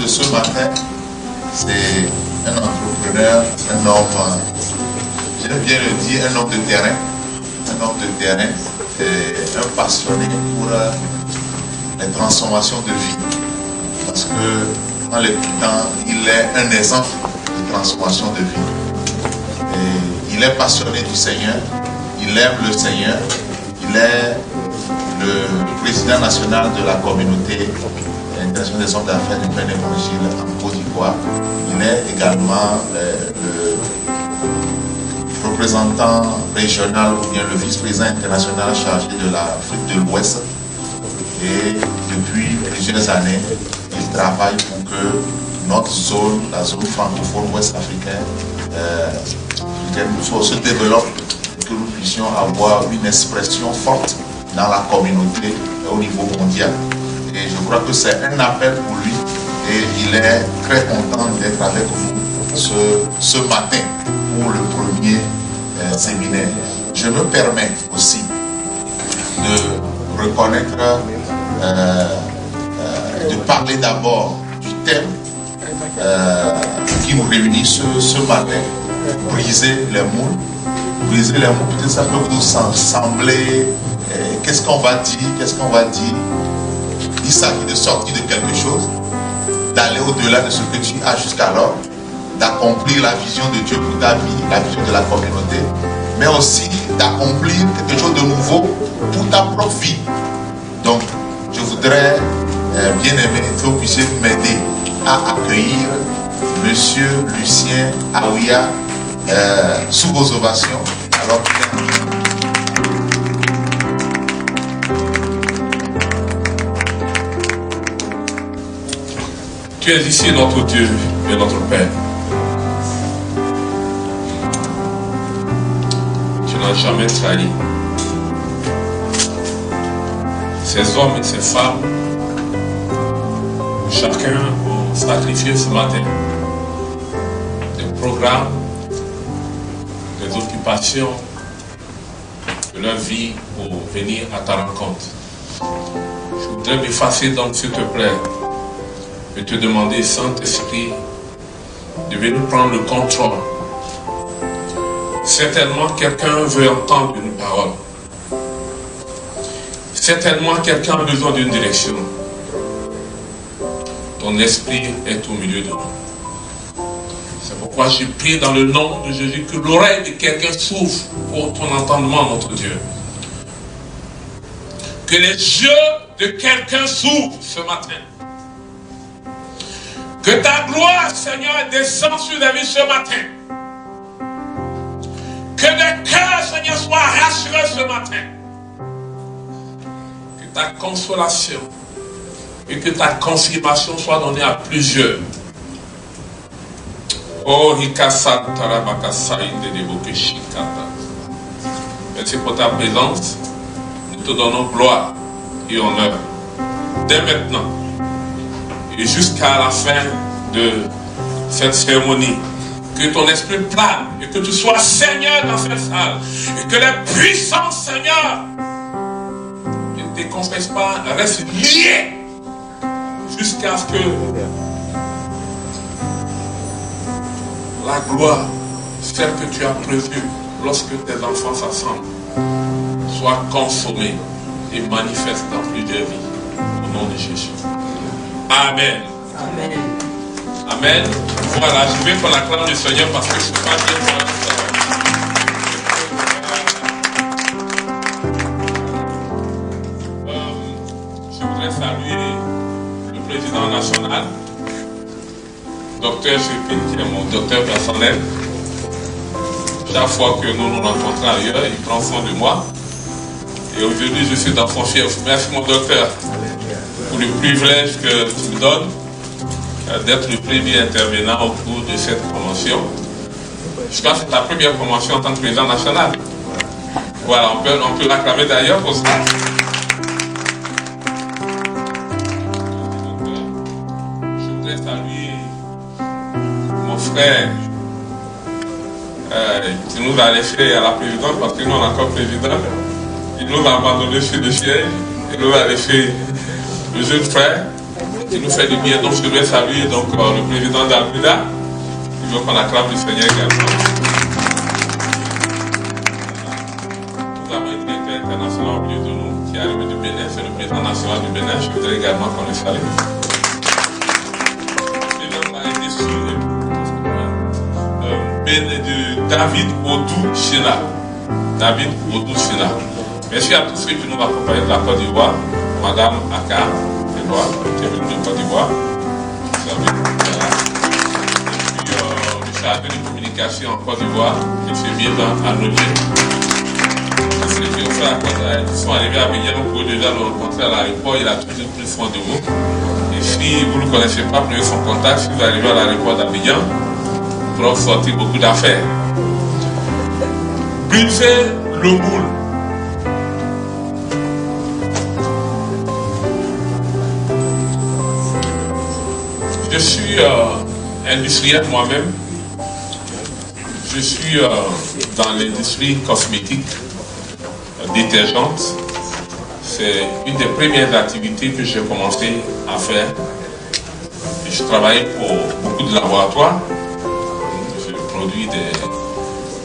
de ce matin, c'est un entrepreneur, un homme, j'aime bien le dire, un homme de terrain. Un homme de terrain, un passionné pour les transformations de vie. Parce que dans l'écoutant, il est un exemple de transformation de vie. Et il est passionné du Seigneur, il aime le Seigneur, il est le président national de la communauté internationale des hommes d'affaires du Plein Évangile en Côte d'Ivoire. Il est également le représentant régional ou bien le vice-président international chargé de l'Afrique de l'Ouest. Et depuis plusieurs années, il travaille pour que notre zone, la zone francophone ouest africaine, se développe et que nous puissions avoir une expression forte dans la communauté au niveau mondial. Et je crois que c'est un appel pour lui et il est très content d'être avec nous ce matin pour le premier séminaire. Je me permets aussi de reconnaître, de parler d'abord du thème qui nous réunit ce matin, briser les moules. Briser les moules, peut-être ça peut vous sembler, qu'est-ce qu'on va dire. Il s'agit de sortir de quelque chose, d'aller au-delà de ce que tu as jusqu'alors, d'accomplir la vision de Dieu pour ta vie, la vision de la communauté, mais aussi d'accomplir quelque chose de nouveau pour ta propre vie. Donc, je voudrais, bien aimé, que vous puissiez m'aider à accueillir Monsieur Lucien Aouya sous vos ovations. Alors, tu es ici notre Dieu et notre Père. Tu n'as jamais trahi. Ces hommes et ces femmes, chacun a sacrifié ce matin des programmes, des occupations de leur vie pour venir à ta rencontre. Je voudrais m'effacer donc, s'il te plaît, et te demander, Saint-Esprit, de venir prendre le contrôle. Certainement, quelqu'un veut entendre une parole. Certainement, quelqu'un a besoin d'une direction. Ton esprit est au milieu de nous. C'est pourquoi je prie dans le nom de Jésus que l'oreille de quelqu'un s'ouvre pour ton entendement, notre Dieu. Que les yeux de quelqu'un s'ouvrent ce matin. Que ta gloire, Seigneur, descende sur la vie ce matin. Que des cœurs, Seigneur, soient rassurés ce matin. Que ta consolation et que ta confirmation soit donnée à plusieurs. Oh, merci pour ta présence. Nous te donnons gloire et honneur. Dès maintenant et jusqu'à la fin de cette cérémonie, que ton esprit plane et que tu sois Seigneur dans cette salle et que les puissants Seigneur ne te confessent pas, restent liés jusqu'à ce que la gloire, celle que tu as prévue lorsque tes enfants s'assemblent, soit consommée et manifeste dans plusieurs vies. Au nom de Jésus. Amen. Amen. Amen. Voilà, je vais qu'on acclame le Seigneur parce que je ne suis pas bien pour je voudrais saluer le président national, Docteur Chépine, qui est mon docteur personnel. Chaque fois que nous nous rencontrons ailleurs, il prend soin de moi. Et aujourd'hui, je suis dans son fief. Merci mon docteur pour le privilège que tu me donnes d'être le premier intervenant au cours de cette promotion. Je pense que c'est ta première promotion en tant que président national. Voilà, on peut l'acclamer d'ailleurs pour ça. Je voudrais saluer mon frère qui nous a laissé à la présidence parce que nous on est encore président. Il nous a abandonné sur le siège. Il nous a laissé le jeune frère qui nous fait du bien. Donc je vais saluer donc, le président d'Albuda. Il veut qu'on acclame le Seigneur également. Nous avons un directeur international au milieu de nous qui est arrivé du Bénin, c'est le président national du Bénin. Je voudrais également qu'on le salue. De David Odou Chena. David Odou Chena. Merci à tous ceux qui nous accompagnent de la Côte d'Ivoire. Madame Aka, qui est venue de Côte d'Ivoire. Et puis le chargé de communication en Côte d'Ivoire, M. Biedan Anoje. Ceux qui ont fait la Côte, qui sont arrivés à Abidjan, vous pouvez déjà le rencontrer à l'aéroport. Il a toujours pris soin de vous. Et si vous ne le connaissez pas, prenez son contact. Si vous arrivez à l'aéroport d'Abidjan, pour sortir beaucoup d'affaires. Briser le moule. Je suis industriel moi-même. Je suis dans l'industrie cosmétique, détergente. C'est une des premières activités que j'ai commencé à faire. Je travaille pour beaucoup de laboratoires. Produit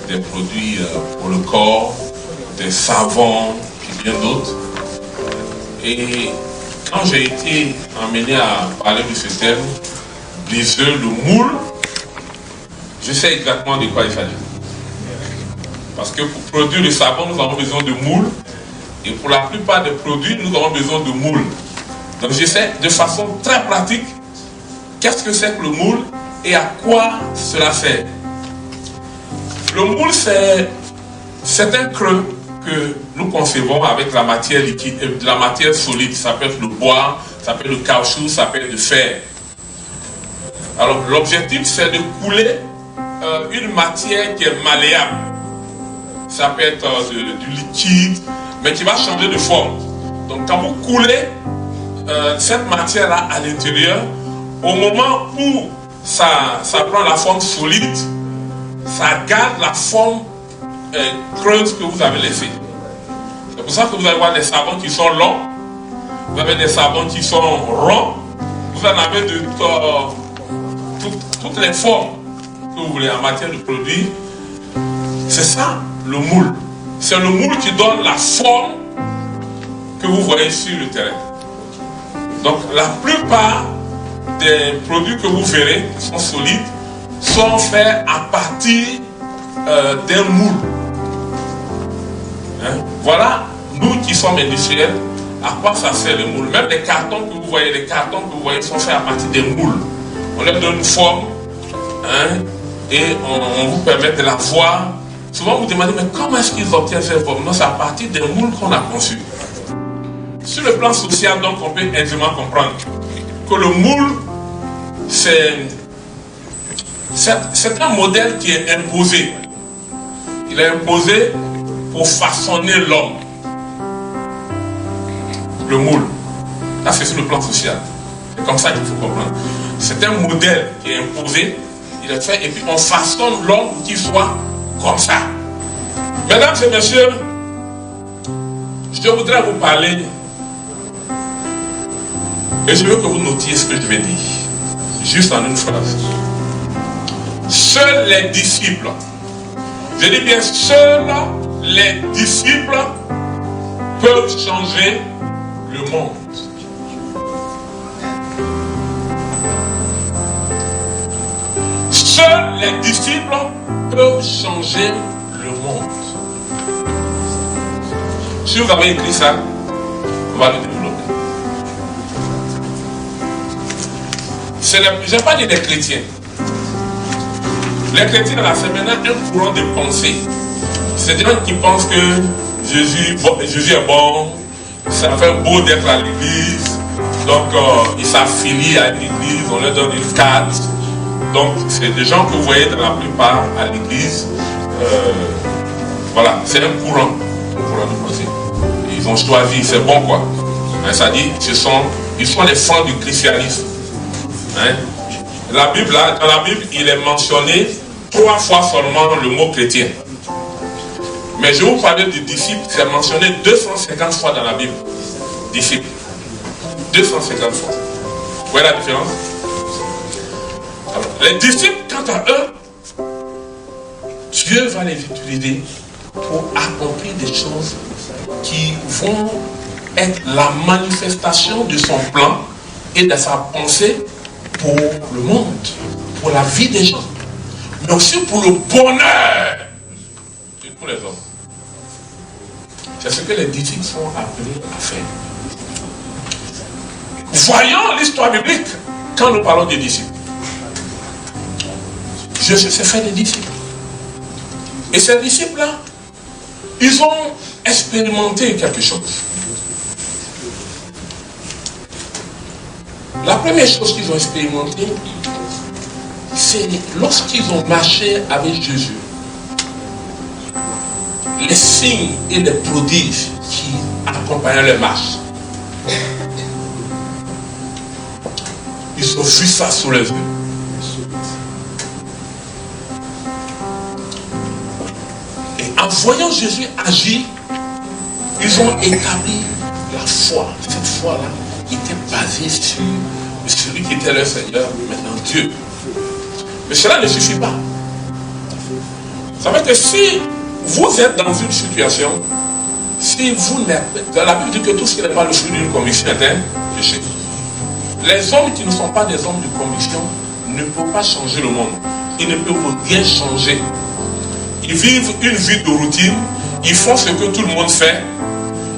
des produits pour le corps, des savons, et bien d'autres. Et quand j'ai été amené à parler de ce terme, briser le moule, je sais exactement de quoi il s'agit. Parce que pour produire le savon, nous avons besoin de moule. Et pour la plupart des produits, nous avons besoin de moule. Donc je sais de façon très pratique qu'est-ce que c'est que le moule et à quoi cela sert. Le moule, c'est un creux que nous concevons avec la matière liquide, de la matière solide. Ça peut être le bois, ça peut être le caoutchouc, ça peut être le fer. Alors, l'objectif, c'est de couler une matière qui est malléable. Ça peut être du liquide, mais qui va changer de forme. Donc, quand vous coulez cette matière-là à l'intérieur, au moment où ça prend la forme solide, ça garde la forme creuse que vous avez laissée. C'est pour ça que vous allez voir des savons qui sont longs, vous avez des savons qui sont ronds, vous en avez de toutes les formes que vous voulez en matière de produits. C'est ça le moule. C'est le moule qui donne la forme que vous voyez sur le terrain. Donc la plupart des produits que vous verrez qui sont solides sont faits à partir d'un moule. Hein? Voilà, nous qui sommes industriels, à quoi ça sert le moule? Même les cartons que vous voyez, sont faits à partir des moules. On leur donne une forme, hein, et on vous permet de la voir. Souvent vous demandez, mais comment est-ce qu'ils obtiennent cette forme? Non, c'est à partir des moules qu'on a conçus. Sur le plan social, donc, on peut aisément comprendre que le moule, c'est un modèle qui est imposé. Il est imposé pour façonner l'homme. Le moule. Là, c'est sur le plan social. C'est comme ça qu'il faut comprendre. C'est un modèle qui est imposé. Il est fait et puis on façonne l'homme pour qu'il soit comme ça. Mesdames et messieurs, je voudrais vous parler et je veux que vous notiez ce que je vais dire. Juste en une phrase. Seuls les disciples, je dis bien seuls les disciples peuvent changer le monde. Seuls les disciples peuvent changer le monde. Si vous avez écrit ça, on va le développer. Je n'ai pas dit des chrétiens. Les chrétiens, là, c'est maintenant un courant de pensée. C'est des gens qui pensent que Jésus est bon, ça fait beau d'être à l'église, donc ils s'affilient à l'église, on leur donne une carte. Donc c'est des gens que vous voyez dans la plupart à l'église. Voilà, c'est un courant de pensée. Ils ont choisi, c'est bon quoi. Hein, ça dit, ils sont les fans du christianisme. Hein? La Bible, là, dans la Bible, il est mentionné 3 fois seulement le mot chrétien. Mais je vais vous parler du disciple, c'est mentionné 250 fois dans la Bible. Disciple. 250 fois. Vous voyez la différence? Alors, les disciples, quant à eux, Dieu va les utiliser pour accomplir des choses qui vont être la manifestation de son plan et de sa pensée pour le monde, pour la vie des gens, mais aussi pour le bonheur de tous les hommes. C'est ce que les disciples sont appelés à faire. Voyons l'histoire biblique quand nous parlons des disciples. Jésus s'est fait des disciples. Et ces disciples-là, ils ont expérimenté quelque chose. La première chose qu'ils ont expérimenté, c'est lorsqu'ils ont marché avec Jésus, les signes et les prodiges qui accompagnaient leur marche. Ils ont vu ça sous les yeux. Et en voyant Jésus agir, ils ont établi la foi. Cette foi-là était basée sur celui qui était leur Seigneur, maintenant Dieu. Mais cela ne suffit pas. Ça veut dire que si vous êtes dans une situation, si vous n'êtes... Dans la Bible dit que tout ce qui n'est pas le fruit d'une conviction est un péché. Les hommes qui ne sont pas des hommes de conviction ne peuvent pas changer le monde. Ils ne peuvent rien changer. Ils vivent une vie de routine, ils font ce que tout le monde fait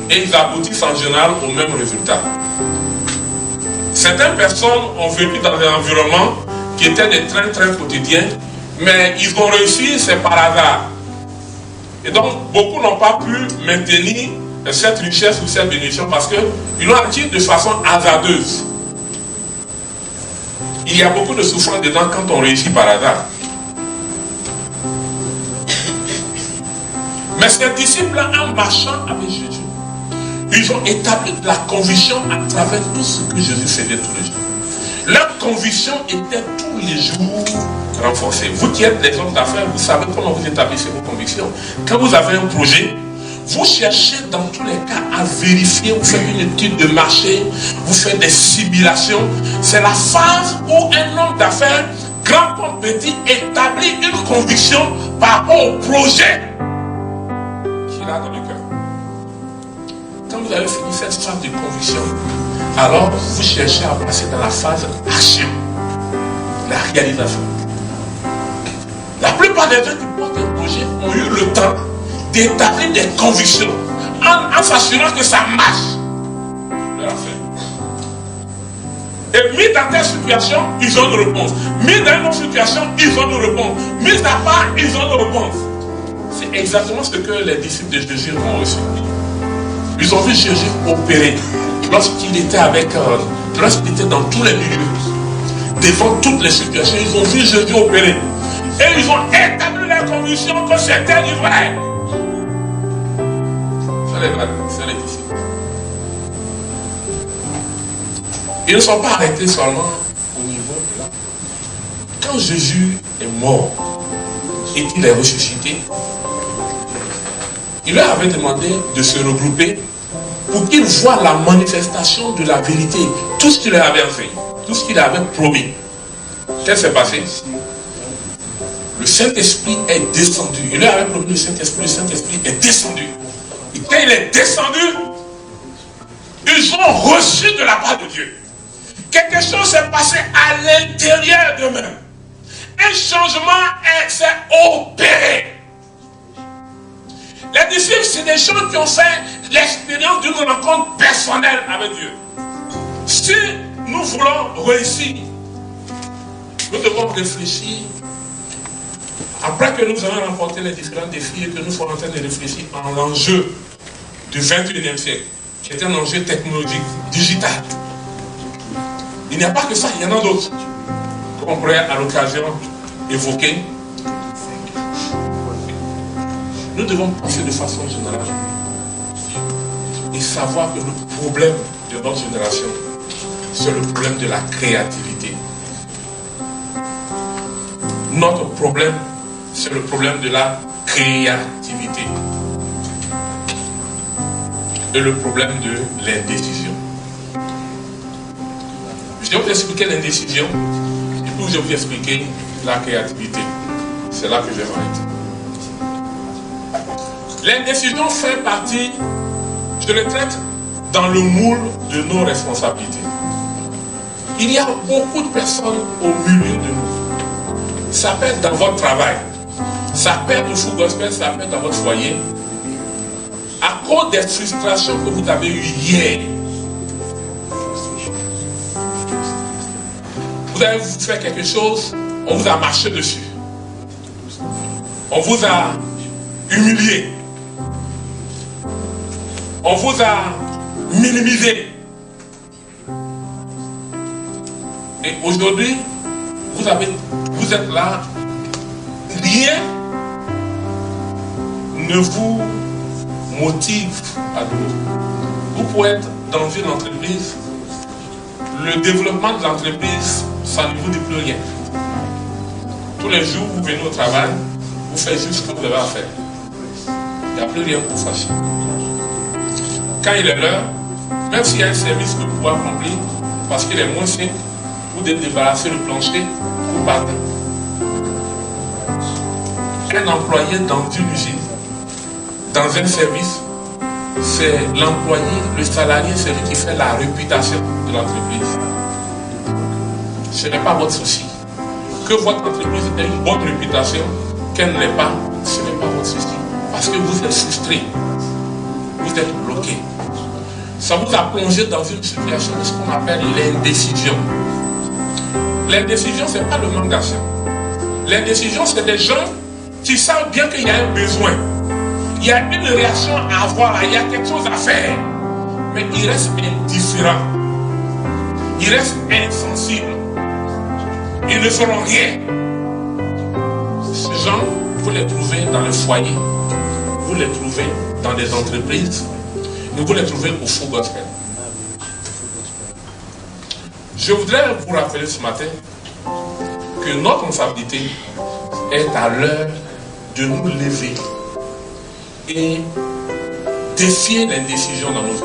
et ils aboutissent en général au même résultat. Certaines personnes ont vécu dans un environnement qui était des trains quotidiens, mais ils ont réussi, c'est par hasard. Et donc, beaucoup n'ont pas pu maintenir cette richesse ou cette bénédiction parce qu'ils l'ont acquis de façon hasardeuse. Il y a beaucoup de souffrance dedans quand on réussit par hasard. Mais ces disciples-là, en marchant avec Jésus, ils ont établi la conviction à travers tout ce que Jésus faisait tous les jours. Leur conviction était tous les jours renforcée. Vous qui êtes des hommes d'affaires, vous savez comment vous établissez vos convictions. Quand vous avez un projet, vous cherchez dans tous les cas à vérifier, vous faites une étude de marché, vous faites des simulations. C'est la phase où un homme d'affaires, grand comme petit, établit une conviction par rapport au projet qu'il a dans le cœur. Quand vous avez fini cette phase de conviction, alors vous cherchez à passer dans la phase action, la réalisation. La plupart des gens qui portent un projet ont eu le temps d'établir des convictions en s'assurant que ça marche. Et mis dans telle situation, ils ont une réponse. Mis dans une autre situation, ils ont une réponse. Mis à part, ils ont une réponse. C'est exactement ce que les disciples de Jésus ont reçu. Ils ont vu Jésus opérer lorsqu'il était lorsqu'il était dans tous les milieux, devant toutes les situations. Ils ont vu Jésus opérer. Et ils ont établi la conviction que c'était du vrai. C'est les disciples. Ils ne sont pas arrêtés seulement au niveau de là. Quand Jésus est mort et qu'il est ressuscité, il leur avait demandé de se regrouper pour qu'ils voient la manifestation de la vérité, tout ce qu'il leur avait fait, tout ce qu'il avait promis. Qu'est-ce qui s'est passé? Le Saint-Esprit est descendu. Il leur avait promis le Saint-Esprit est descendu. Et quand il est descendu, ils ont reçu de la part de Dieu. Quelque chose s'est passé à l'intérieur d'eux-mêmes. Un changement s'est opéré. Les disciples, c'est des gens qui ont fait l'expérience d'une rencontre personnelle avec Dieu. Si nous voulons réussir, nous devons réfléchir. Après que nous avons remporté les différents défis et que nous sommes en train de réfléchir en l'enjeu du 21e siècle, qui est un enjeu technologique, digital. Il n'y a pas que ça, il y en a d'autres qu'on pourrait à l'occasion évoquer. Nous devons penser de façon générale et savoir que le problème de notre génération, c'est le problème de la créativité. Notre problème, c'est le problème de la créativité et le problème de l'indécision. Je vais vous expliquer l'indécision et puis je vais vous expliquer la créativité. C'est là que je vais m'arrêter. L'indécision fait partie, je le traite dans le moule de nos responsabilités. Il y a beaucoup de personnes au milieu de nous. Ça peut être dans votre travail, ça peut être au Fou Gospel, ça peut être dans votre foyer. À cause des frustrations que vous avez eues hier, vous avez fait quelque chose, on vous a marché dessus. On vous a humilié. On vous a minimisé. Et aujourd'hui, vous êtes là, rien ne vous motive à nouveau. Vous pouvez être dans une entreprise, le développement de l'entreprise, ça ne vous dit plus rien. Tous les jours, vous venez au travail, vous faites juste ce que vous avez à faire. Il n'y a plus rien pour vous fâcher. Quand il est l'heure, même s'il y a un service que vous pouvez accomplir, parce qu'il est moins simple, vous devez débarrasser le plancher, vous partez. Un employé dans une usine, dans un service, c'est l'employé, le salarié, c'est lui qui fait la réputation de l'entreprise. Ce n'est pas votre souci. Que votre entreprise ait une bonne réputation, qu'elle ne l'ait pas, ce n'est pas votre souci. Parce que vous êtes frustré, vous êtes bloqué. Ça vous a plongé dans une situation de ce qu'on appelle l'indécision. L'indécision, ce n'est pas le manque d'action. L'indécision, c'est des gens qui savent bien qu'il y a un besoin. Il y a une réaction à avoir, il y a quelque chose à faire. Mais ils restent indifférents. Ils restent insensibles. Ils ne feront rien. Ces gens, vous les trouvez dans le foyer. Vous les trouvez dans des entreprises. Et vous les trouvez au Fou Gospel. Je voudrais vous rappeler ce matin que notre responsabilité est à l'heure de nous lever et défier l'indécision dans nos vies.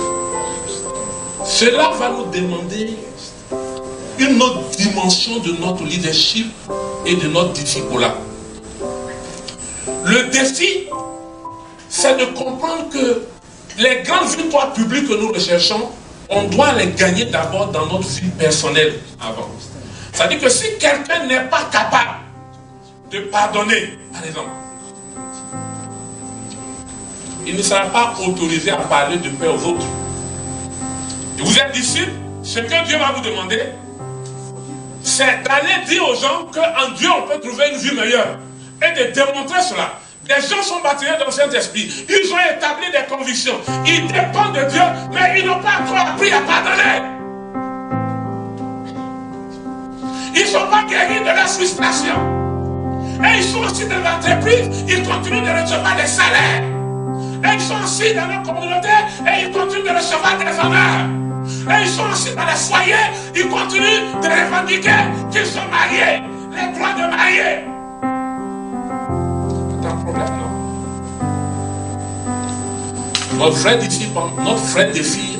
Cela va nous demander une autre dimension de notre leadership et de notre discipulat. Le défi, c'est de comprendre que les grandes victoires publiques que nous recherchons, on doit les gagner d'abord dans notre vie personnelle avant. C'est-à-dire que si quelqu'un n'est pas capable de pardonner, par exemple, il ne sera pas autorisé à parler de paix aux autres. Et vous êtes disciples, ce que Dieu va vous demander, c'est d'aller dire aux gens qu'en Dieu on peut trouver une vie meilleure et de démontrer cela. Des gens sont baptisés dans le Saint-Esprit, ils ont établi des convictions, ils dépendent de Dieu, mais ils n'ont pas encore appris à pardonner. Ils ne sont pas guéris de la frustration. Et ils sont aussi dans l'entreprise, ils continuent de recevoir des salaires. Et ils sont aussi dans leur communauté et ils continuent de recevoir des honneurs. Et ils sont aussi dans les foyers, ils continuent de revendiquer qu'ils sont mariés, les droits de marier. C'est un problème, non? Notre vrai défi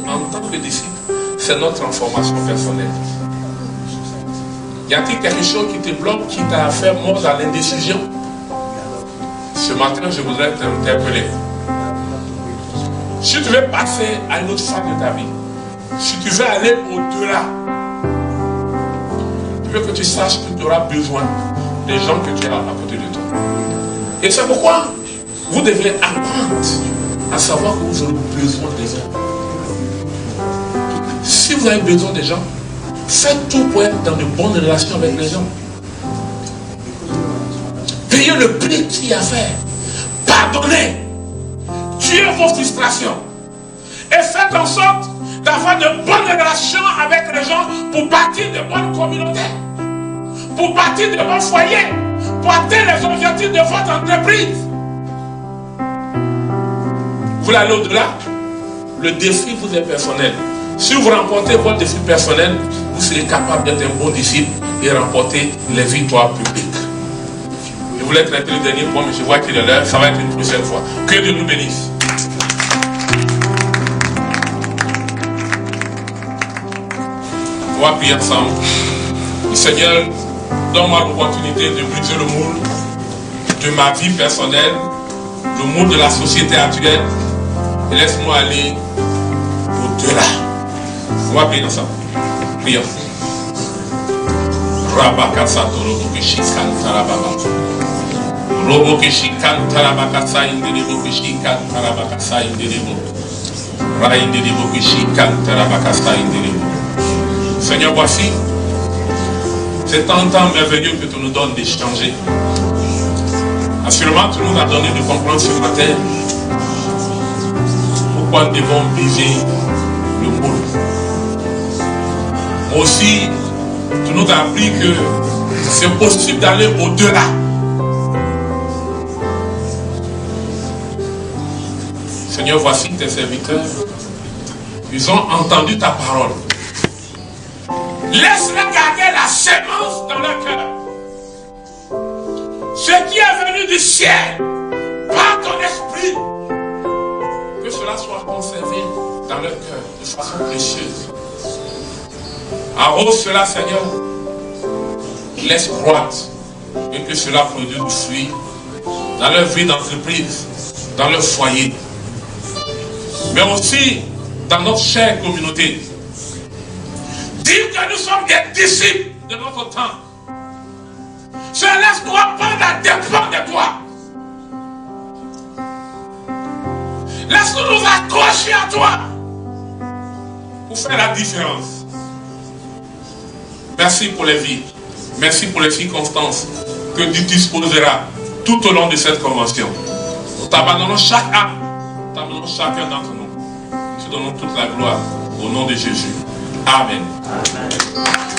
en tant que disciple, c'est notre transformation personnelle. Y a-t-il quelque chose qui te bloque, qui t'a fait mordre à l'indécision? Ce matin, je voudrais t'interpeller. Si tu veux passer à une autre phase de ta vie, si tu veux aller au-delà, je veux que tu saches que tu auras besoin des gens que tu as à côté de toi. Et c'est pourquoi vous devez apprendre à savoir que vous aurez besoin des gens. Si vous avez besoin des gens, faites tout pour être dans de bonnes relations avec les gens. Payez le prix qu'il y a à faire. Pardonnez. Tuez vos frustrations. Et faites en sorte d'avoir de bonnes relations avec les gens pour bâtir de bonnes communautés. Pour bâtir de bons foyers. Pour atteindre les objectifs de votre entreprise. Vous voulez aller au-delà? Le défi vous est personnel. Si vous remportez votre défi personnel, vous serez capable d'être un bon disciple et remporter les victoires publiques. Je voulais traiter le dernier point, mais je vois qu'il est l'heure. Ça va être une prochaine fois. Que Dieu nous bénisse. On va prier ensemble. Seigneur, donne-moi l'opportunité de briser le moule de ma vie personnelle, le moule de la société actuelle, et laisse-moi aller au-delà. On va prier ensemble. Prions. Seigneur, voici, c'est un temps merveilleux que tu nous donnes d'échanger. Assurément, tu nous as donné de comprendre ce matin pourquoi nous devons briser le moule. Aussi, tu nous as appris que c'est possible d'aller au-delà. Seigneur, voici tes serviteurs. Ils ont entendu ta parole. Laisse-les garder la sémence dans leur cœur. Ce qui est venu du ciel, par ton esprit, que cela soit conservé dans leur cœur de façon précieuse. Arrose cela, Seigneur. Laisse croître et que cela produise du fruit dans leur vie d'entreprise, dans leur foyer, mais aussi dans notre chère communauté. Dire que nous sommes des disciples de notre temps. Cela ne doit pas dépendre de toi. Laisse-nous nous accrocher à toi pour faire la différence. Merci pour les vies. Merci pour les circonstances que tu disposeras tout au long de cette convention. Nous t'abandonnons chaque âme, nous t'abandonnons chacun d'entre nous. Nous te donnons toute la gloire au nom de Jésus. Amen. Amen.